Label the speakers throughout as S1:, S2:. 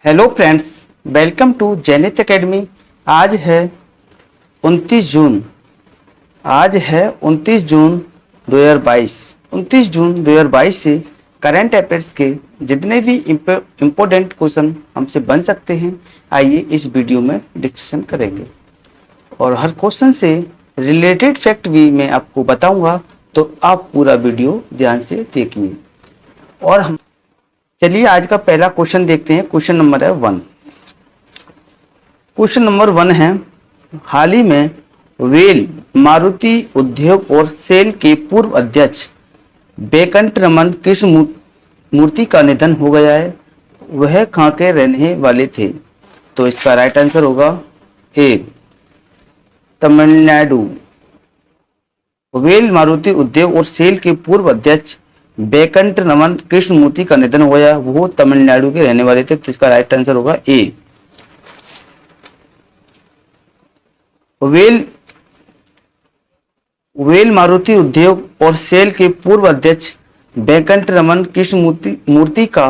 S1: Hello friends, welcome to Zenith academy. आज है 29 जून। आज है 29 जून 2022। 29 जून 2022 से करंट अफेयर्स के जितने भी इम्पोर्टेंट क्वेश्चन हमसे बन सकते हैं, आइए इस वीडियो में डिस्कशन करेंगे। और हर क्वेश्चन से रिलेटेड फैक्ट भी मैं आपको बताऊंगा, तो आप पूरा वीडियो ध्यान से देखिए। और हम चलिए आज का पहला क्वेश्चन देखते हैं। क्वेश्चन नंबर है 1। क्वेश्चन नंबर 1 है, हाल ही में वेल मारुति उद्योग और सेल के पूर्व अध्यक्ष वेंकट रमन कृष्ण मूर्ति का निधन हो गया है। वह कहाँ के रहने वाले थे? तो इसका राइट आंसर होगा ए, तमिलनाडु। वेल मारुति उद्योग और सेल के पूर्व अध्यक्ष वेंकट रमन कृष्ण मूर्ति का निधन हुआ, वो तमिलनाडु के रहने वाले थे। तो इसका राइट आंसर होगा ए। वेल मारुति उद्योग और सेल के पूर्व अध्यक्ष वेंकट रमन कृष्ण मूर्ति का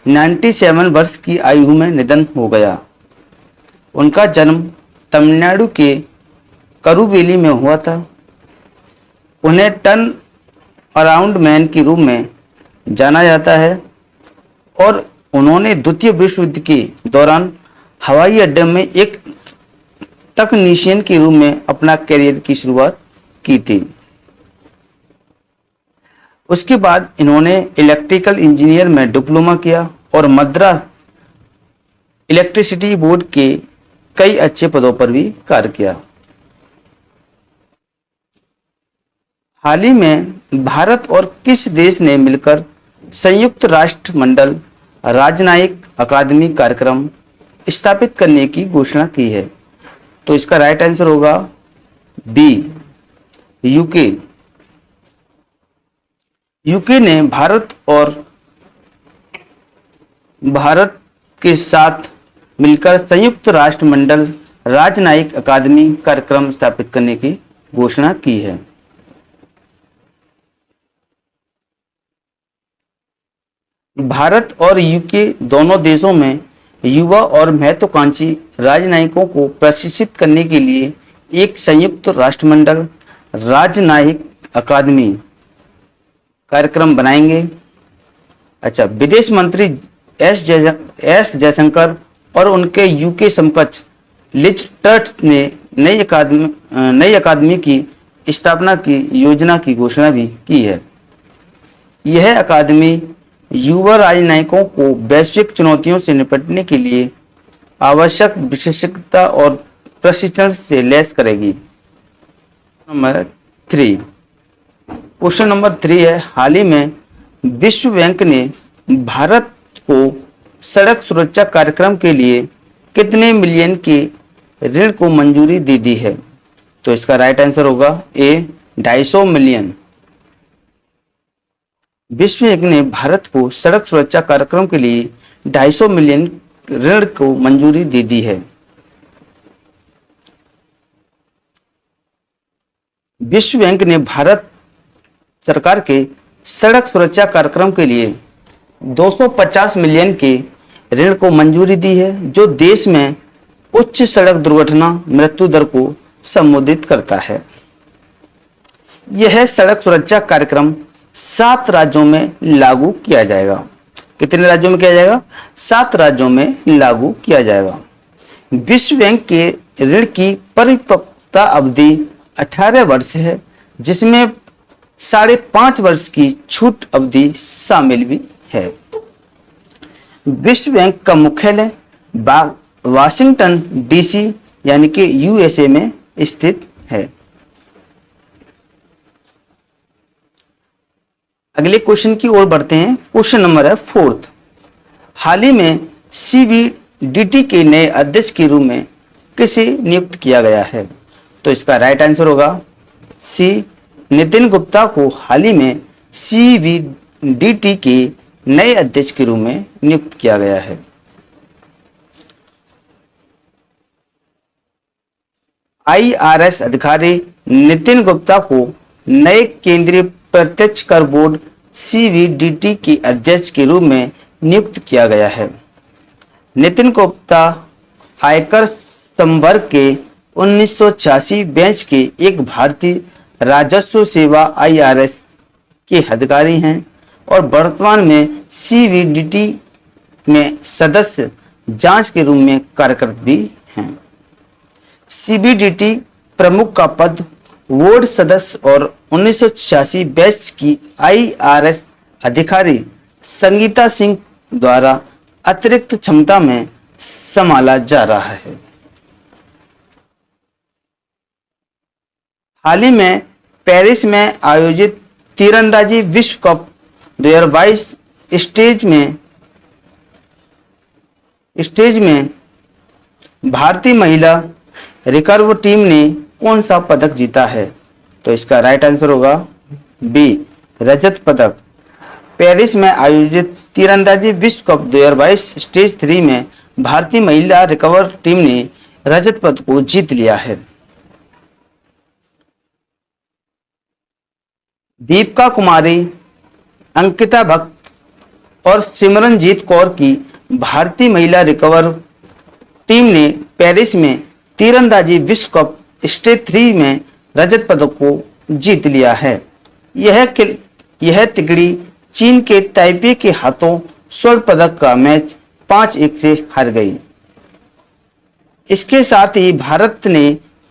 S1: 97 वर्ष की आयु में निधन हो गया। उनका जन्म तमिलनाडु के करुवेली में हुआ था। उन्हें टर्न अराउंड मैन के रूप में जाना जाता है और उन्होंने द्वितीय विश्व युद्ध के दौरान हवाई अड्डे में एक तकनीशियन के रूप में अपना करियर की शुरुआत की थी। उसके बाद इन्होंने इलेक्ट्रिकल इंजीनियर में डिप्लोमा किया और मद्रास इलेक्ट्रिसिटी बोर्ड के कई अच्छे पदों पर भी कार्य किया। हाल ही में भारत और किस देश ने मिलकर संयुक्त राष्ट्र मंडल राजनयिक अकादमी कार्यक्रम स्थापित करने की घोषणा की है? तो इसका राइट आंसर होगा बी, यूके। यूके ने भारत के साथ मिलकर संयुक्त राष्ट्र मंडल राजनयिक अकादमी कार्यक्रम स्थापित करने की घोषणा की है। भारत और यूके दोनों देशों में युवा और महत्वाकांक्षी राजनयिकों को प्रशिक्षित करने के लिए एक संयुक्त राष्ट्रमंडल राजनयिक अकादमी कार्यक्रम बनाएंगे। अच्छा, विदेश मंत्री एस जयशंकर और उनके यूके समकक्ष लिज ट्रस ने नई अकादमी की स्थापना की योजना की घोषणा भी की है। यह अकादमी युवा राजनयिकों को वैश्विक चुनौतियों से निपटने के लिए आवश्यक विशेषज्ञता और प्रशिक्षण से लैस करेगी। नंबर 3। क्वेश्चन नंबर 3 है, हाल ही में विश्व बैंक ने भारत को सड़क सुरक्षा कार्यक्रम के लिए कितने मिलियन के ऋण को मंजूरी दे दी है? तो इसका राइट आंसर होगा ए, 250 मिलियन। विश्व बैंक ने भारत को सड़क सुरक्षा कार्यक्रम के लिए 250 मिलियन ऋण को मंजूरी दे दी है। विश्व बैंक ने भारत सरकार के सड़क सुरक्षा कार्यक्रम के लिए 250 मिलियन के ऋण को मंजूरी दी है, जो देश में उच्च सड़क दुर्घटना मृत्यु दर को संबोधित करता है। यह सड़क सुरक्षा कार्यक्रम 7 राज्यों में लागू किया जाएगा। कितने राज्यों में किया जाएगा? 7 राज्यों में लागू किया जाएगा। विश्व बैंक के ऋण की परिपक्वता अवधि 18 वर्ष है, जिसमें 5.5 वर्ष की छूट अवधि शामिल भी है। विश्व बैंक का मुख्यालय वाशिंगटन डीसी यानी कि यूएसए में स्थित है। अगले क्वेश्चन की ओर बढ़ते हैं। क्वेश्चन नंबर है 4। हाल ही में सीबीडीटी के नए अध्यक्ष के रूप में किसे नियुक्त किया गया है? तो इसका राइट आंसर होगा सी, नितिन गुप्ता को हाल ही में सीबीडीटी के नए अध्यक्ष के रूप में नियुक्त किया गया है। आईआरएस अधिकारी नितिन गुप्ता को नए केंद्रीय प्रत्यक्ष कर बोर्ड सीबीडीटी के अध्यक्ष के रूप में नियुक्त किया गया है। नितिन गुप्ता आयकर संवर्ग के 1986 बैच के एक भारतीय राजस्व सेवा IRS के अधिकारी हैं और वर्तमान में CBDT में सदस्य जांच के रूप में कार्यरत भी हैं। CBDT प्रमुख का पद बोर्ड सदस्य और 1986 बैच की IRS अधिकारी संगीता सिंह द्वारा अतिरिक्त क्षमता में संभाला जा रहा है। हाल ही में पेरिस में आयोजित तीरंदाजी विश्व कप 2022 स्टेज में भारतीय महिला रिकर्व टीम ने कौन सा पदक जीता है? तो इसका राइट आंसर होगा बी, रजत पदक। पेरिस में आयोजित तीरंदाजी विश्व कप 2022 स्टेज 3 में भारतीय महिला रिकर्व टीम ने रजत पदक को जीत लिया है। दीपिका कुमारी, अंकिता भट्ट और सिमरनजीत कौर की भारतीय महिला रिकर्व टीम ने पेरिस में तीरंदाजी विश्व कप स्टेज 3 में रजत पदक को जीत लिया है। यह तिगड़ी चीन के ताइपे के हाथों स्वर्ण पदक का मैच 5-1 से हार गई। इसके साथ ही भारत ने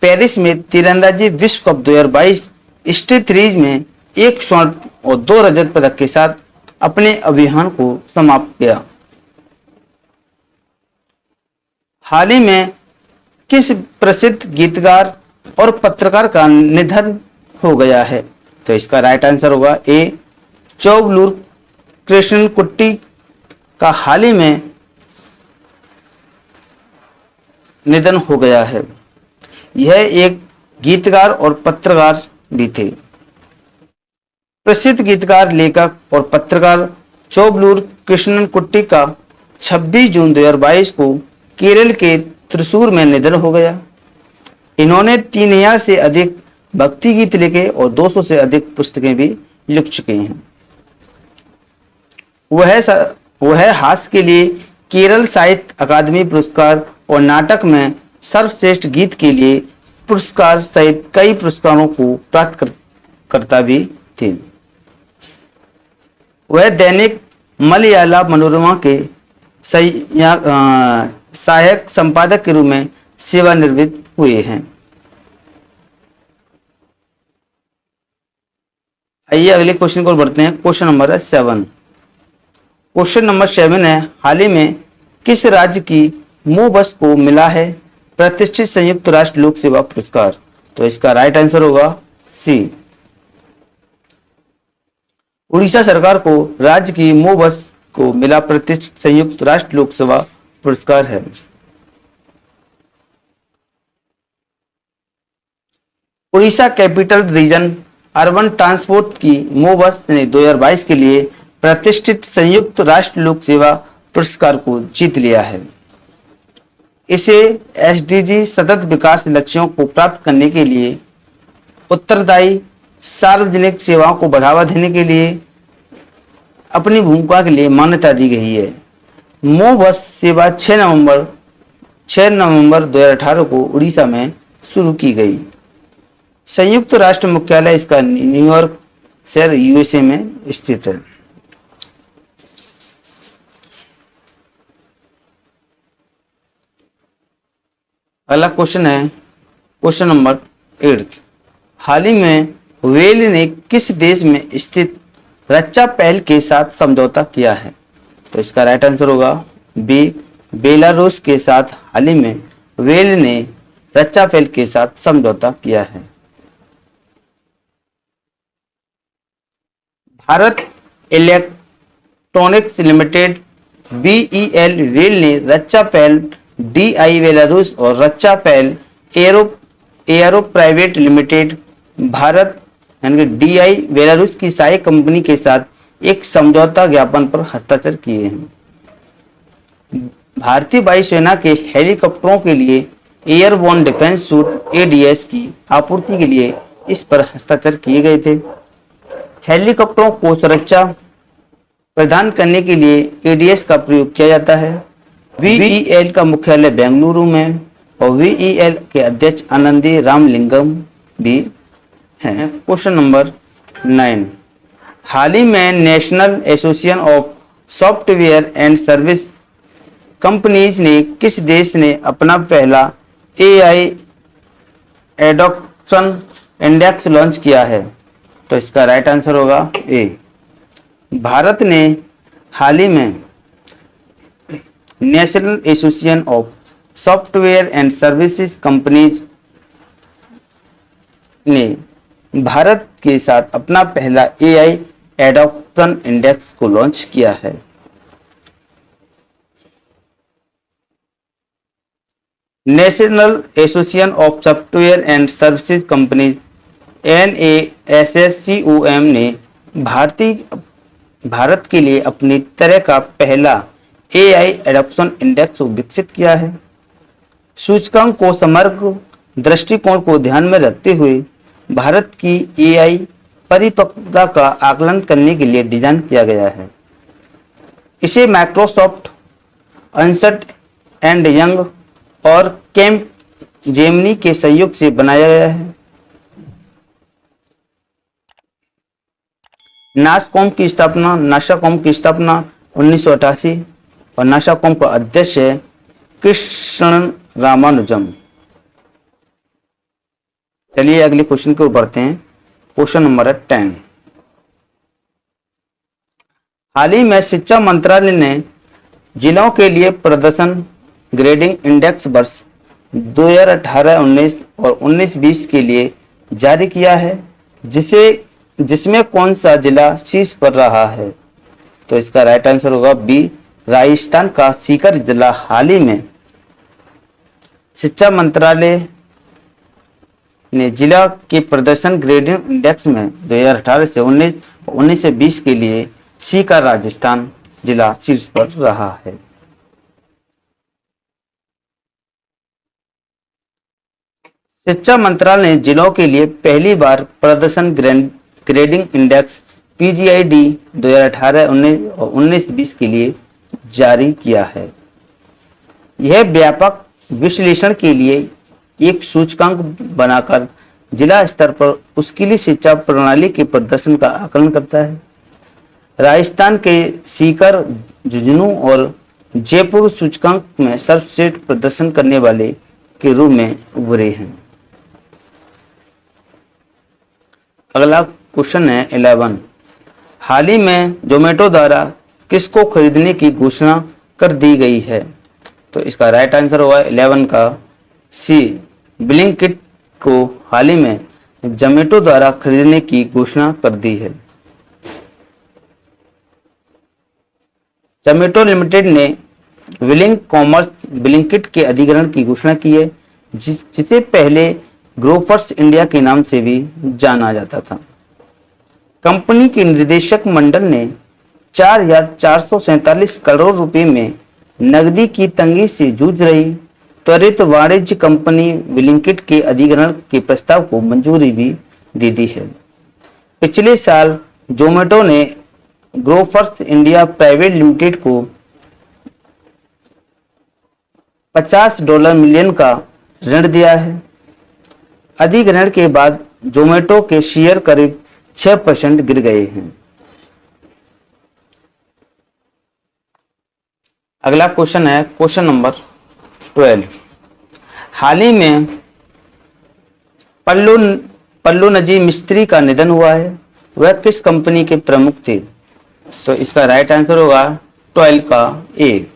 S1: पेरिस में तीरंदाजी विश्व कप 2022 स्टेज 3 में 1 स्वर्ण और 2 रजत पदक के साथ अपने अभियान को समाप्त किया। हाल ही में किस प्रसिद्ध गीतकार और पत्रकार का निधन हो गया है? तो इसका राइट आंसर होगा ए, चौगलूर कृष्णकुट्टी का हाल ही में निधन हो गया है। यह एक गीतकार और पत्रकार भी थे। प्रसिद्ध गीतकार, लेखक और पत्रकार चौगलूर कृष्णकुट्टी का 26 जून 2022 को केरल के त्रिशूर में निधन हो गया। इन्होंने 3000 से अधिक भक्ति गीत लिखे और 200 से अधिक पुस्तकें भी लिख चुके हैं। वह हास्य के लिए केरल साहित्य अकादमी पुरस्कार और नाटक में सर्वश्रेष्ठ गीत के लिए पुरस्कार सहित कई पुरस्कारों को प्राप्त करता भी थे। वह दैनिक मलयाला मनोरमा के सहायक संपादक के रूप में सेवानिवृत्त हुए हैं। आइए अगले क्वेश्चन को बढ़ते हैं। Question number 7। क्वेश्चन नंबर 7 है, हाल ही में किस राज्य की मोबस को मिला है प्रतिष्ठित संयुक्त राष्ट्र लोक सेवा पुरस्कार? तो इसका राइट आंसर होगा सी, उड़ीसा सरकार को राज्य की मोबस को मिला प्रतिष्ठित संयुक्त राष्ट्र लोक सेवा पुरस्कार है। Orissa capital region urban transport की मोबस ने 2022 के लिए प्रतिष्ठित संयुक्त राष्ट्र लोक सेवा पुरस्कार को जीत लिया है। इसे SDG सतत विकास लक्ष्यों को प्राप्त करने के लिए उत्तरदायी सार्वजनिक सेवाओं को बढ़ावा देने के लिए अपनी भूमिका के लिए मान्यता दी गई है। मोबस सेवा 6 नवंबर 2018 को उड़ीसा में शुरू की गई। संयुक्त राष्ट्र मुख्यालय इसका न्यूयॉर्क शहर USA में स्थित है। अगला क्वेश्चन है क्वेश्चन नंबर 8। हाल ही में वेल ने किस देश में स्थित रच्चा पहल के साथ समझौता किया है? तो इसका राइट आंसर होगा बी, बेलारूस के साथ हाल ही में वेल ने रच्चा पहल के साथ समझौता किया है। Bharat electronics limited BEL well ने रच्चा पहल DI बेलारूस और रच्चा पहल एरो प्राइवेट लिमिटेड भारत यानी कि DI बेलारूस की सहायक कंपनी के साथ एक समझौता ज्ञापन पर हस्ताक्षर किए हैं। भारतीय वायुसेना के हेलीकॉप्टरों के लिए एयरबोर्न डिफेंस सूट ADS की आपूर्ति के लिए इस पर हस्ताक्षर किए गए थे। हेलीकॉप्टरों को सुरक्षा प्रदान करने के लिए ADS का प्रयोग किया जाता है। VEL का मुख्यालय बेंगलुरु में और VEL के अध्यक्ष आनंदी रामलिंगम भी हैं। क्वेश्चन नंबर 9, हाल ही में national association of software and service companies ने किस देश ने अपना पहला AI एडॉप्शन इंडेक्स लॉन्च किया है? तो इसका राइट आंसर होगा ए। भारत ने हाल ही में national association of software and services companies ने भारत के साथ अपना पहला AI एडॉप्शन इंडेक्स को लॉन्च किया है। National association of software and services companies NASSCOM ने भारत के लिए अपनी तरह का पहला AI एडॉप्शन इंडेक्स विकसित किया है। सूचकांक को समग्र दृष्टिकोण को ध्यान में रखते हुए भारत की AI परिपक्वता का आकलन करने के लिए डिजाइन किया गया है। इसे माइक्रोसॉफ्ट, अर्नस्ट एंड यंग और कैम्प जेमिनी के सहयोग से बनाया गया है। नासकॉम की स्थापना 1988 और नासाकॉम का अध्यक्ष है कृष्णन रामानुजम। चलिए अगले क्वेश्चन की ओर बढ़ते हैं। क्वेश्चन नंबर 10, हाल ही में शिक्षा मंत्रालय ने जिलों के लिए प्रदर्शन ग्रेडिंग इंडेक्स वर्ष 2018-19 और 19-20 के लिए जारी किया है, जिसमें कौन सा जिला शीर्ष पर रहा है? तो इसका राइट आंसर होगा बी। राजस्थान का सीकर जिला हाल ही में शिक्षा मंत्रालय ने जिला के प्रदर्शन ग्रेडिंग इंडेक्स में 2018 से 19 और 19 से 20 के लिए सीकर राजस्थान जिला शीर्ष पर रहा है। शिक्षा मंत्रालय ने जिलों के लिए पहली बार प्रदर्शन ग्रेडिंग इंडेक्स PGID 2018-19 और 19-20 के लिए जारी किया है। यह व्यापक विश्लेषण के लिए एक सूचकांक बनाकर जिला स्तर पर स्कूली शिक्षा प्रणाली के प्रदर्शन का आकलन करता है। राजस्थान के सीकर, झुंझुनू और जयपुर सूचकांक में सर्वश्रेष्ठ प्रदर्शन करने वाले के रूप में उभरे हैं। अगला क्वेश्चन है 11, हाल ही में जोमेटो द्वारा किसको खरीदने की घोषणा कर दी गई है? तो इसका राइट आंसर होगा 11 का सी। ब्लिंकिट को हाल ही में जोमेटो द्वारा खरीदने की घोषणा कर दी है। जोमेटो लिमिटेड ने विलिंग कॉमर्स ब्लिंकिट के अधिग्रहण की घोषणा की है, जिसे पहले ग्रोफर्स इंडिया के नाम से भी जाना जाता था। कंपनी के निदेशक मंडल ने 4,447 करोड़ रुपए में नकदी की तंगी से जूझ रही त्वरित वाणिज्य कंपनी ब्लिंकिट के अधिग्रहण के प्रस्ताव को मंजूरी भी दे दी है। पिछले साल जोमेटो ने ग्रोफर्स इंडिया प्राइवेट लिमिटेड को $50 मिलियन का ऋण दिया है। अधिग्रहण के बाद जोमेटो के शेयर करीब 6% गिर गए हैं। अगला क्वेश्चन है क्वेश्चन नंबर 12, हाल ही में पल्लू नजी मिस्त्री का निधन हुआ है, वह किस कंपनी के प्रमुख थे? तो इसका राइट आंसर होगा 12 का ए।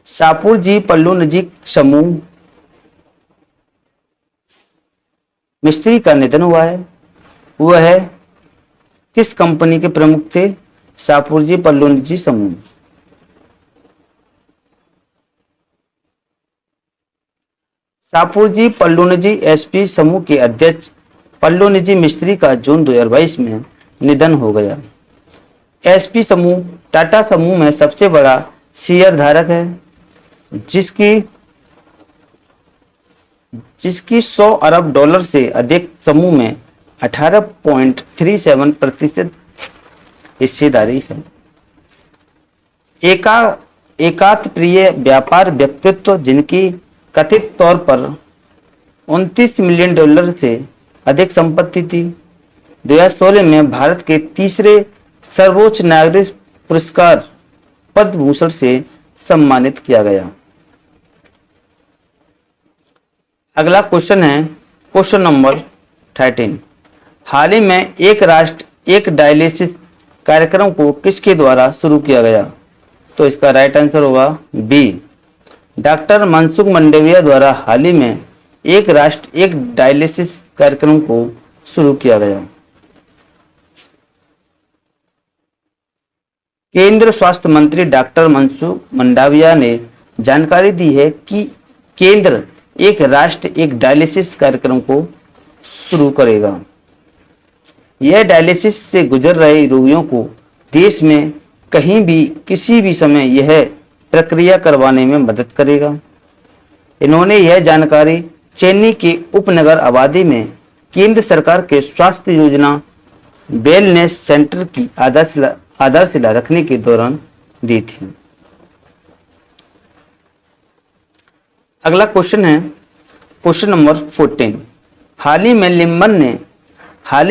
S1: शाहपुर पल्लू नजी समूह मिस्त्री का निधन हुआ है, वह किस कंपनी के प्रमुख थे? शाहपुर पल्लू नजी समूह। शाहपुर पल्लू निजी SP समूह के अध्यक्ष पल्लू निजी मिस्त्री का जून 2022 में निधन हो गया। SP समूह टाटा समूह में सबसे बड़ा शेयर धारक है, जिसकी $100 अरब से अधिक समूह में 18.37% हिस्सेदारी है। एकांत प्रिय व्यापार व्यक्तित्व जिनकी कथित तौर पर 29 मिलियन डॉलर से अधिक संपत्ति थी। 2016 में भारत के तीसरे सर्वोच्च नागरिक पुरस्कार पद्म भूषण से सम्मानित किया गया। अगला क्वेश्चन है क्वेश्चन नंबर 13। हाल ही में एक राष्ट्र एक डायलिसिस कार्यक्रम को किसके द्वारा शुरू किया गया? तो इसका राइट आंसर होगा बी, डॉक्टर मनसुख मंडाविया द्वारा हाल ही में एक राष्ट्र एक डायलिसिस कार्यक्रम को शुरू किया गया। केंद्र स्वास्थ्य मंत्री डॉक्टर मनसुख मंडाविया ने जानकारी दी है कि केंद्र एक राष्ट्र एक डायलिसिस कार्यक्रम को शुरू करेगा। यह डायलिसिस से गुजर रहे रोगियों को देश में कहीं भी किसी भी समय यह प्रक्रिया करवाने में मदद करेगा। इन्होंने यह जानकारी चेन्नई के उपनगर आबादी में केंद्र सरकार के स्वास्थ्य योजना वेलनेस सेंटर की आधारशिला रखने के दौरान दी थी। अगला क्वेश्चन है क्वेश्चन नंबर 14। हाल ही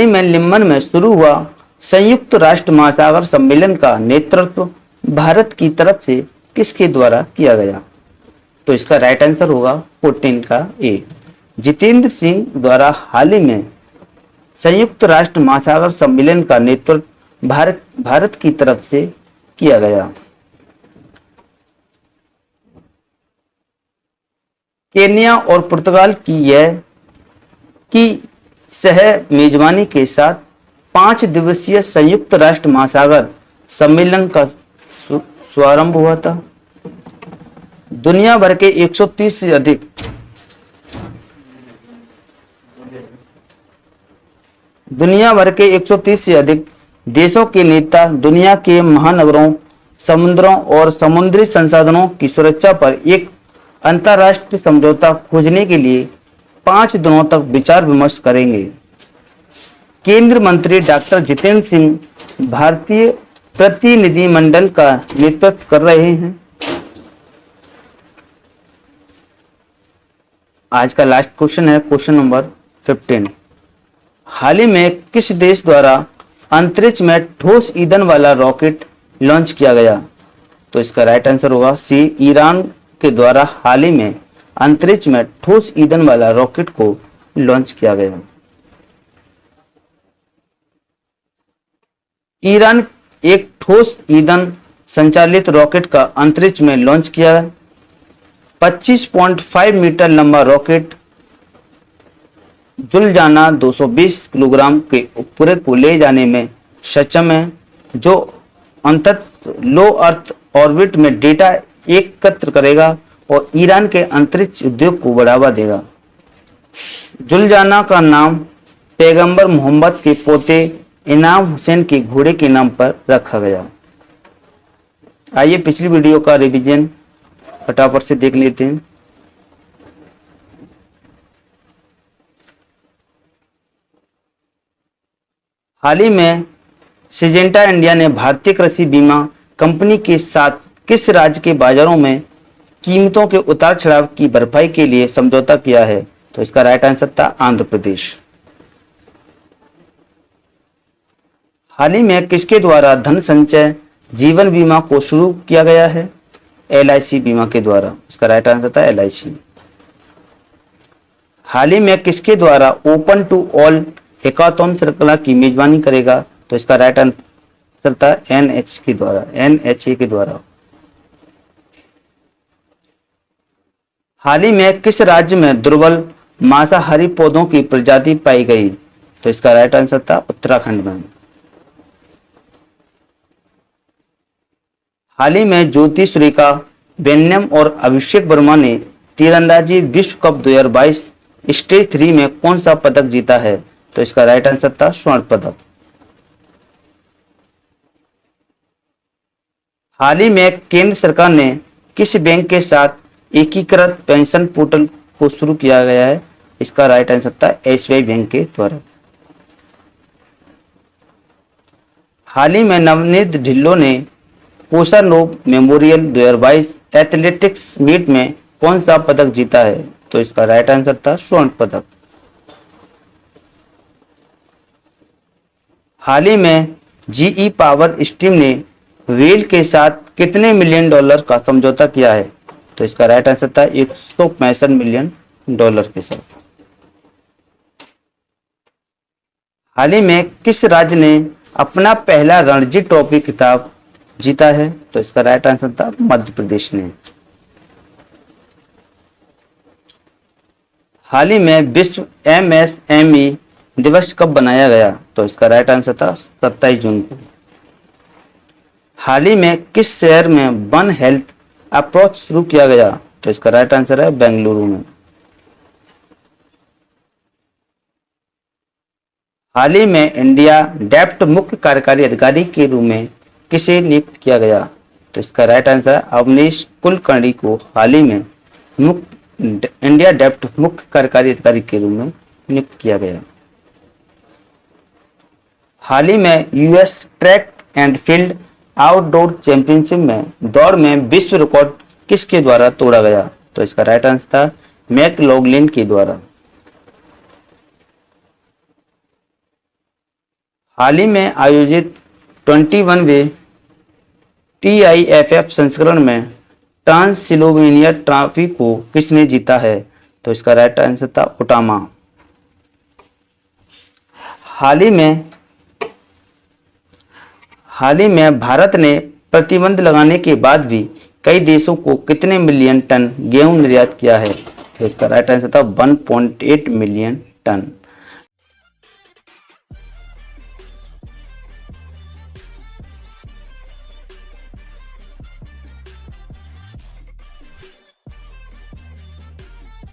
S1: में लिम्बन में शुरू हुआ संयुक्त राष्ट्र महासागर सम्मेलन का नेतृत्व भारत की तरफ से किसके द्वारा किया गया? तो इसका राइट आंसर होगा 14 का ए, जितेंद्र सिंह द्वारा हाल ही में संयुक्त राष्ट्र महासागर सम्मेलन का नेतृत्व भारत की तरफ से किया गया। केन्या और पुर्तगाल की सह मेजबानी के साथ 5 दिवसीय संयुक्त राष्ट्र महासागर सम्मेलन का शुभारंभ हुआ था। दुनिया भर के 130 से अधिक देशों के नेता दुनिया के महानगरों, समुद्रों और समुद्री संसाधनों की सुरक्षा पर एक अंतर्राष्ट्रीय समझौता खोजने के लिए 5 दिनों तक विचार विमर्श करेंगे। केंद्रीय मंत्री डॉक्टर जितेंद्र सिंह भारतीय प्रतिनिधिमंडल का नेतृत्व कर रहे हैं। आज का लास्ट क्वेश्चन है क्वेश्चन नंबर 15। हाल ही में किस देश द्वारा अंतरिक्ष में ठोस ईंधन वाला रॉकेट लॉन्च किया गया? तो इसका राइट आंसर होगा सी, ईरान के द्वारा हाल ही में अंतरिक्ष में ठोस ईंधन वाला रॉकेट को लॉन्च किया गया। ईरान एक ठोस ईंधन संचालित रॉकेट का अंतरिक्ष में लॉन्च किया। 25.5 मीटर लंबा रॉकेट जुलजाना 220 किलोग्राम के उपग्रह को ले जाने में सक्षम है, जो अंततः लो अर्थ ऑर्बिट में डेटा एकत्र करेगा और ईरान के अंतरिक्ष उद्योग को बढ़ावा देगा। जुलजाना का नाम पैगंबर मोहम्मद के पोते इनाम हुसैन के घोड़े के नाम पर रखा गया। आइए पिछली वीडियो का रिवीजन फटाफट से देख लेते हैं। हाल ही में सिजेंटा इंडिया ने भारतीय कृषि बीमा कंपनी के साथ किस राज्य के बाजारों में कीमतों के उतार चढ़ाव की भरपाई के लिए समझौता किया है? तो इसका राइट आंसर था आंध्र प्रदेश। हाल ही में किसके द्वारा धन संचय जीवन बीमा को शुरू किया गया है? LIC बीमा के द्वारा। इसका राइट आंसर था LIC। हाल ही में किसके द्वारा ओपन टू ऑल हैकाथॉन श्रृंखला की मेजबानी करेगा? तो इसका राइट आंसर था NHA के द्वारा। हाल ही में किस राज्य में दुर्बल मांसाहारी पौधों की प्रजाति पाई गई? तो इसका राइट आंसर था उत्तराखंड में। हाल ही में ज्योति सुरेखा वेन्यम और अभिषेक वर्मा ने तीरंदाजी विश्व कप 2022 स्टेज 3 में कौन सा पदक जीता है? तो इसका राइट आंसर था स्वर्ण पदक। हाल ही में केंद्र सरकार ने किस बैंक के साथ एकीकृत पेंशन पोर्टल को शुरू किया गया है? इसका राइट आंसर था SBI बैंक के द्वारा। हाल ही में नवनीत ढिल्लों ने पोसानोव मेमोरियल 2022 एथलेटिक्स मीट में कौन सा पदक जीता है? तो इसका राइट आंसर था स्वर्ण पदक। हाल ही में जीई पावर स्टीम ने वेल के साथ कितने मिलियन डॉलर का समझौता किया है? तो इसका राइट आंसर था 165 मिलियन डॉलर के साथ। हाल ही में किस राज्य ने अपना पहला रणजी ट्रॉफी खिताब जीता है? तो इसका राइट आंसर था मध्य प्रदेश ने। हाल ही में विश्व एमएसएमई दिवस कब बनाया गया? तो इसका राइट आंसर था 27 जून को। हाल ही में किस शहर में वन हेल्थ अप्रोच शुरू किया गया? तो इसका राइट आंसर है बेंगलुरु में। हाल ही में इंडिया डेप्ट मुख्य कार्यकारी अधिकारी के रूप में किसे नियुक्त किया गया? तो इसका राइट आंसर है अवनीश कुलकर्णी को हाल ही में इंडिया डेप्ट मुख्य कार्यकारी अधिकारी के रूप में नियुक्त किया गया। हाल ही में US track and field outdoor championship में दौड़ में विश्व रिकॉर्ड किसके द्वारा तोड़ा गया? तो इसका राइट आंसर था मैकलॉगलिन के द्वारा। हाल ही में आयोजित 21वें TIFF संस्करण में ट्रांसिल्वेनिया ट्रॉफी को किसने जीता है? तो इसका राइट आंसर था ओटामा। हाल ही में भारत ने प्रतिबंध लगाने के बाद भी कई देशों को कितने मिलियन टन गेहूं निर्यात किया है? तो इसका राइट आंसर था 1.8 मिलियन टन।